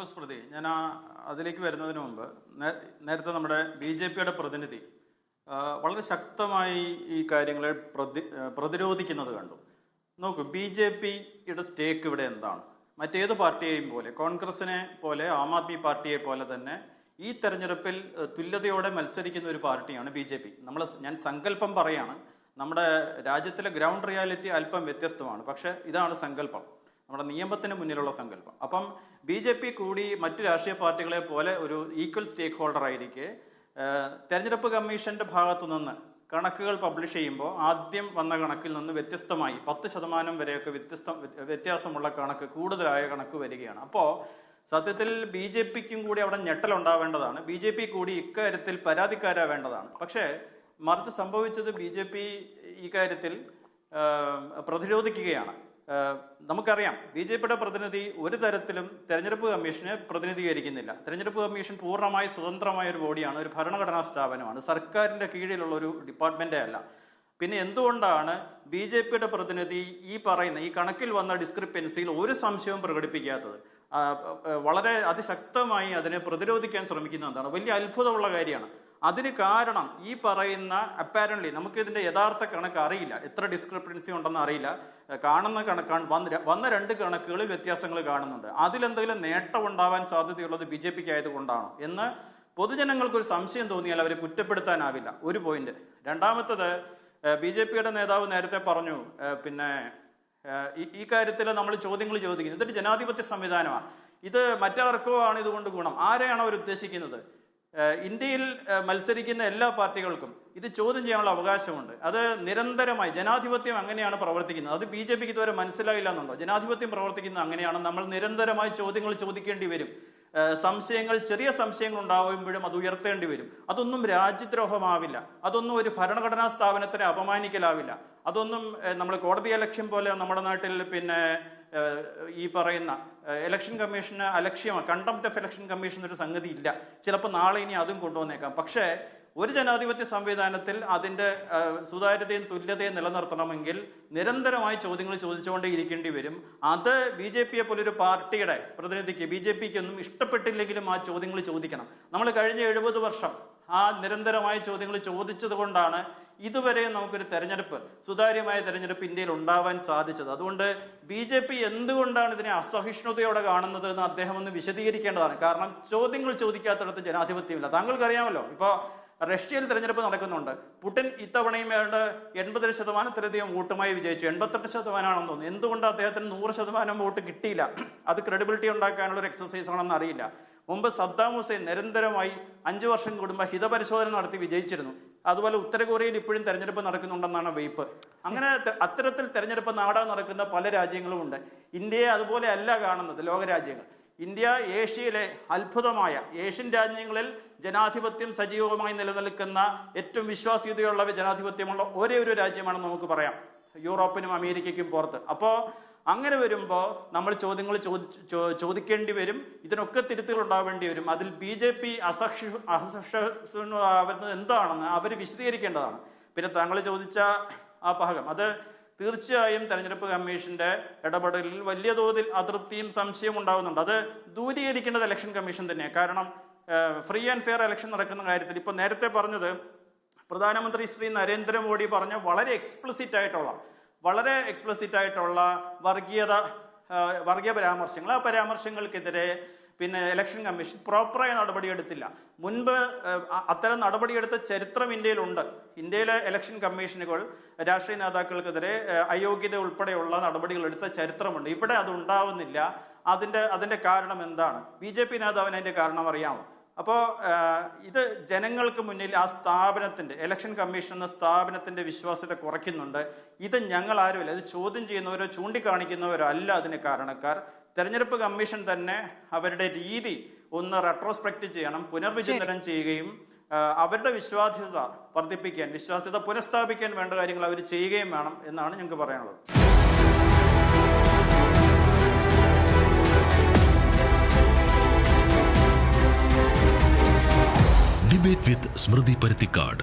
നോക്കൂ സ്മൃതി, ഞാൻ അതിലേക്ക് വരുന്നതിന് മുമ്പ് നേരത്തെ നമ്മുടെ BJP-യുടെ പ്രതിനിധി വളരെ ശക്തമായി ഈ കാര്യങ്ങളെ പ്രതിരോധിക്കുന്നത് കണ്ടു. നോക്കൂ, BJP-യുടെ സ്റ്റേക്ക് ഇവിടെ എന്താണ്? മറ്റേത് പാർട്ടിയെയും പോലെ, കോൺഗ്രസിനെ പോലെ, ആം ആദ്മി പാർട്ടിയെ പോലെ തന്നെ ഈ തെരഞ്ഞെടുപ്പിൽ തുല്യതയോടെ മത്സരിക്കുന്ന ഒരു പാർട്ടിയാണ് BJP. ഞാൻ സങ്കല്പം പറയാണ്, നമ്മുടെ രാജ്യത്തിലെ ഗ്രൗണ്ട് റിയാലിറ്റി അല്പം വ്യത്യസ്തമാണ്. പക്ഷെ ഇതാണ് സങ്കല്പം, നമ്മുടെ നിയമത്തിന് മുന്നിലുള്ള സങ്കല്പം. അപ്പം BJP കൂടി മറ്റു രാഷ്ട്രീയ പാർട്ടികളെ പോലെ ഒരു ഈക്വൽ സ്റ്റേക്ക് ഹോൾഡർ ആയിരിക്കെ തെരഞ്ഞെടുപ്പ് കമ്മീഷന്റെ ഭാഗത്തു നിന്ന് കണക്കുകൾ പബ്ലിഷ് ചെയ്യുമ്പോൾ ആദ്യം വന്ന കണക്കിൽ നിന്ന് വ്യത്യസ്തമായി 10% വരെയൊക്കെ വ്യത്യാസമുള്ള കണക്ക്, കൂടുതലായ കണക്ക് വരികയാണ്. അപ്പോൾ സത്യത്തിൽ BJP-ക്കും കൂടി അവിടെ ഞെട്ടലുണ്ടാവേണ്ടതാണ്. BJP കൂടി ഇക്കാര്യത്തിൽ പരാതിക്കാരാവേണ്ടതാണ്. പക്ഷേ മറിച്ച് സംഭവിച്ചത് BJP ഈ കാര്യത്തിൽ പ്രതിരോധിക്കുകയാണ്. നമുക്കറിയാം, BJP-യുടെ പ്രതിനിധി ഒരു തരത്തിലും തെരഞ്ഞെടുപ്പ് കമ്മീഷനെ പ്രതിനിധീകരിക്കുന്നില്ല. തെരഞ്ഞെടുപ്പ് കമ്മീഷൻ പൂർണ്ണമായി സ്വതന്ത്രമായ ഒരു ബോഡിയാണ്, ഒരു ഭരണഘടനാ സ്ഥാപനമാണ്, സർക്കാരിന്റെ കീഴിലുള്ള ഒരു ഡിപ്പാർട്ട്മെന്റേ അല്ല. പിന്നെ എന്തുകൊണ്ടാണ് BJP-യുടെ പ്രതിനിധി ഈ കണക്കിൽ വന്ന ഡിസ്ക്രിപ്പൻസിയിൽ ഒരു സംശയവും പ്രകടിപ്പിക്കാത്തത്? വളരെ അതിശക്തമായി അതിനെ പ്രതിരോധിക്കാൻ ശ്രമിക്കുന്ന എന്താണ് വലിയ അത്ഭുതമുള്ള കാര്യമാണ്. അതിന് കാരണം ഈ പറയുന്ന അപ്പാരന്റ്ലി നമുക്ക് ഇതിന്റെ യഥാർത്ഥ കണക്ക് അറിയില്ല, എത്ര ഡിസ്ക്രിപ്പൻസി ഉണ്ടെന്ന് അറിയില്ല. കാണുന്ന കണക്കാണ്, വന്ന 2 കണക്കുകളിൽ വ്യത്യാസങ്ങൾ കാണുന്നുണ്ട്. അതിലെന്തെങ്കിലും നേട്ടം ഉണ്ടാവാൻ സാധ്യതയുള്ളത് BJP-ക്ക് ആയതുകൊണ്ടാണോ എന്ന് പൊതുജനങ്ങൾക്കൊരു സംശയം തോന്നിയാൽ അവരെ കുറ്റപ്പെടുത്താനാവില്ല. ഒരു പോയിന്റ്. രണ്ടാമത്തത്, BJP-യുടെ നേതാവ് നേരത്തെ പറഞ്ഞു, പിന്നെ ഈ കാര്യത്തിൽ നമ്മൾ ചോദ്യങ്ങൾ ചോദിക്കുന്നത് ഇതൊരു ജനാധിപത്യ സംവിധാനമാണ്, ഇത് മറ്റാർക്കോ ആണ് ഇതുകൊണ്ട് ഗുണം. ആരെയാണ് അവർ ഉദ്ദേശിക്കുന്നത്? ഇന്ത്യയിൽ മത്സരിക്കുന്ന എല്ലാ പാർട്ടികൾക്കും ഇത് ചോദ്യം ചെയ്യാനുള്ള അവകാശമുണ്ട്. അത് നിരന്തരമായി ജനാധിപത്യം അങ്ങനെയാണ് പ്രവർത്തിക്കുന്നത്. അത് BJP-ക്ക് ഇതുവരെ മനസ്സിലായില്ല എന്നുണ്ടോ? ജനാധിപത്യം പ്രവർത്തിക്കുന്നത് അങ്ങനെയാണ്. നമ്മൾ നിരന്തരമായി ചോദ്യങ്ങൾ ചോദിക്കേണ്ടി വരും. ചെറിയ സംശയങ്ങൾ ഉണ്ടാവുമ്പോഴും അത് ഉയർത്തേണ്ടി വരും. അതൊന്നും രാജ്യദ്രോഹമാവില്ല, അതൊന്നും ഒരു ഭരണഘടനാ സ്ഥാപനത്തിനെ അപമാനിക്കലാവില്ല, അതൊന്നും നമ്മൾ കോടതി ഇലക്ഷൻ പോലെ നമ്മുടെ നാട്ടിൽ പിന്നെ ഈ പറയുന്ന ഇലക്ഷൻ കമ്മീഷന് അലക്ഷ്യമാണ്. കണ്ടംപ്റ്റ് ഓഫ് ഇലക്ഷൻ കമ്മീഷൻ ഒരു സംഗതി ഇല്ല. ചിലപ്പോൾ നാളെ ഇനി അതും കൊണ്ടുവന്നേക്കാം. പക്ഷേ ഒരു ജനാധിപത്യ സംവിധാനത്തിൽ അതിന്റെ സുതാര്യതയും തുല്യതയും നിലനിർത്തണമെങ്കിൽ നിരന്തരമായി ചോദ്യങ്ങൾ ചോദിച്ചുകൊണ്ടേ ഇരിക്കേണ്ടി വരും. അത് BJP-യെ പോലൊരു പാർട്ടിയുടെ പ്രതിനിധിക്ക്, BJP-ക്ക് ഒന്നും ഇഷ്ടപ്പെട്ടില്ലെങ്കിലും ആ ചോദ്യങ്ങൾ ചോദിക്കണം. നമ്മൾ കഴിഞ്ഞ 70 വർഷം ആ നിരന്തരമായ ചോദ്യങ്ങൾ ചോദിച്ചത് കൊണ്ടാണ് ഇതുവരെ നമുക്കൊരു സുതാര്യമായ തെരഞ്ഞെടുപ്പ് ഇന്ത്യയിൽ ഉണ്ടാവാൻ സാധിച്ചത്. അതുകൊണ്ട് BJP എന്തുകൊണ്ടാണ് ഇതിനെ അസഹിഷ്ണുതയോടെ കാണുന്നത് എന്ന് അദ്ദേഹം ഒന്ന് വിശദീകരിക്കേണ്ടതാണ്. കാരണം ചോദ്യങ്ങൾ ചോദിക്കാത്തിടത്ത് ജനാധിപത്യമില്ല. താങ്കൾക്കറിയാമല്ലോ, ഇപ്പൊ റഷ്യയിൽ തെരഞ്ഞെടുപ്പ് നടക്കുന്നുണ്ട്. പുടിൻ ഇത്തവണയും 80%-ലധികം വോട്ടുമായി വിജയിച്ചു. 88% തോന്നുന്നു. എന്തുകൊണ്ട് അദ്ദേഹത്തിന് 100% വോട്ട് കിട്ടിയില്ല? അത് ക്രെഡിബിലിറ്റി ഉണ്ടാക്കാനുള്ള ഒരു എക്സസൈസ് ആണെന്ന് അറിയില്ല. മുമ്പ് സദ്ദാം ഹുസൈൻ നിരന്തരമായി 5 വർഷം കൂടുമ്പോൾ ഹിതപരിശോധന നടത്തി വിജയിച്ചിരുന്നു. അതുപോലെ ഉത്തര കൊറിയയിൽ ഇപ്പോഴും തെരഞ്ഞെടുപ്പ് നടക്കുന്നുണ്ടെന്നാണ് വെയ്പ്പ്. അങ്ങനെ അത്തരത്തിൽ തെരഞ്ഞെടുപ്പ് നാടാൻ നടക്കുന്ന പല രാജ്യങ്ങളും ഉണ്ട്. ഇന്ത്യയെ അതുപോലെ അല്ല കാണുന്നത് ലോകരാജ്യങ്ങൾ. ഇന്ത്യ ഏഷ്യയിലെ അത്ഭുതമായ ഏഷ്യൻ രാജ്യങ്ങളിൽ ജനാധിപത്യം സജീവമായി നിലനിൽക്കുന്ന ഏറ്റവും വിശ്വാസ്യതയുള്ള ജനാധിപത്യമുള്ള ഒരേ ഒരു രാജ്യമാണെന്ന് നമുക്ക് പറയാം, യൂറോപ്പിനും അമേരിക്കയ്ക്കും പുറത്ത്. അപ്പോൾ അങ്ങനെ വരുമ്പോൾ നമ്മൾ ചോദ്യങ്ങൾ ചോദിക്കേണ്ടി വരും. ഇതിനൊക്കെ തിരുത്തുകൾ ഉണ്ടാവേണ്ടി വരും. അതിൽ BJP അസഹിഷ്ണുവാകുന്നത് എന്താണെന്ന് അവർ വിശദീകരിക്കേണ്ടതാണ്. പിന്നെ താങ്കൾ ചോദിച്ച ആ ഭാഗം, അത് തീർച്ചയായും തെരഞ്ഞെടുപ്പ് കമ്മീഷന്റെ ഇടപെടലിൽ വലിയ തോതിൽ അതൃപ്തിയും സംശയവും ഉണ്ടാകുന്നുണ്ട്. അത് ദൂരീകരിക്കേണ്ടത് ഇലക്ഷൻ കമ്മീഷൻ തന്നെയാണ്. കാരണം ഫ്രീ ആൻഡ് ഫെയർ ഇലക്ഷൻ നടക്കുന്ന കാര്യത്തിൽ ഇപ്പൊ നേരത്തെ പറഞ്ഞത് പ്രധാനമന്ത്രി ശ്രീ നരേന്ദ്രമോദി പറഞ്ഞ വളരെ എക്സ്പ്ലിസിറ്റ് ആയിട്ടുള്ള വർഗീയ പരാമർശങ്ങൾ, ആ പരാമർശങ്ങൾക്കെതിരെ പിന്നെ ഇലക്ഷൻ കമ്മീഷൻ പ്രോപ്പറായ നടപടിയെടുത്തില്ല. മുൻപ് അത്തരം നടപടിയെടുത്ത ചരിത്രം ഇന്ത്യയിലുണ്ട്. ഇന്ത്യയിലെ ഇലക്ഷൻ കമ്മീഷനുകൾ രാഷ്ട്രീയ നേതാക്കൾക്കെതിരെ അയോഗ്യത ഉൾപ്പെടെയുള്ള നടപടികൾ എടുത്ത ചരിത്രമുണ്ട്. ഇവിടെ അത് ഉണ്ടാവുന്നില്ല. അതിന്റെ കാരണം എന്താണ്? BJP നേതാവിന് അതിന്റെ കാരണം അറിയാമോ? അപ്പോൾ ഇത് ജനങ്ങൾക്ക് മുന്നിൽ ആ സ്ഥാപനത്തിന്റെ, ഇലക്ഷൻ കമ്മീഷൻ എന്ന സ്ഥാപനത്തിന്റെ വിശ്വാസ്യത കുറയ്ക്കുന്നുണ്ട്. ഇത് ഞങ്ങൾ ആരുമല്ല, ഇത് ചോദ്യം ചെയ്യുന്നവരോ ചൂണ്ടിക്കാണിക്കുന്നവരോ അല്ല അതിന് കാരണക്കാർ. തെരഞ്ഞെടുപ്പ് കമ്മീഷൻ തന്നെ അവരുടെ രീതി ഒന്ന് റെട്രോസ്പെക്ട് ചെയ്യണം, പുനർവിചിന്തനം ചെയ്യുകയും അവരുടെ വിശ്വാസ്യത പുനഃസ്ഥാപിക്കാൻ വേണ്ട കാര്യങ്ങൾ അവർ ചെയ്യുകയും വേണം എന്നാണ് ഞങ്ങൾക്ക് പറയാനുള്ളത്. ഡിബേറ്റ് വിത്ത് സ്മൃതി പരുത്തിക്കാട്.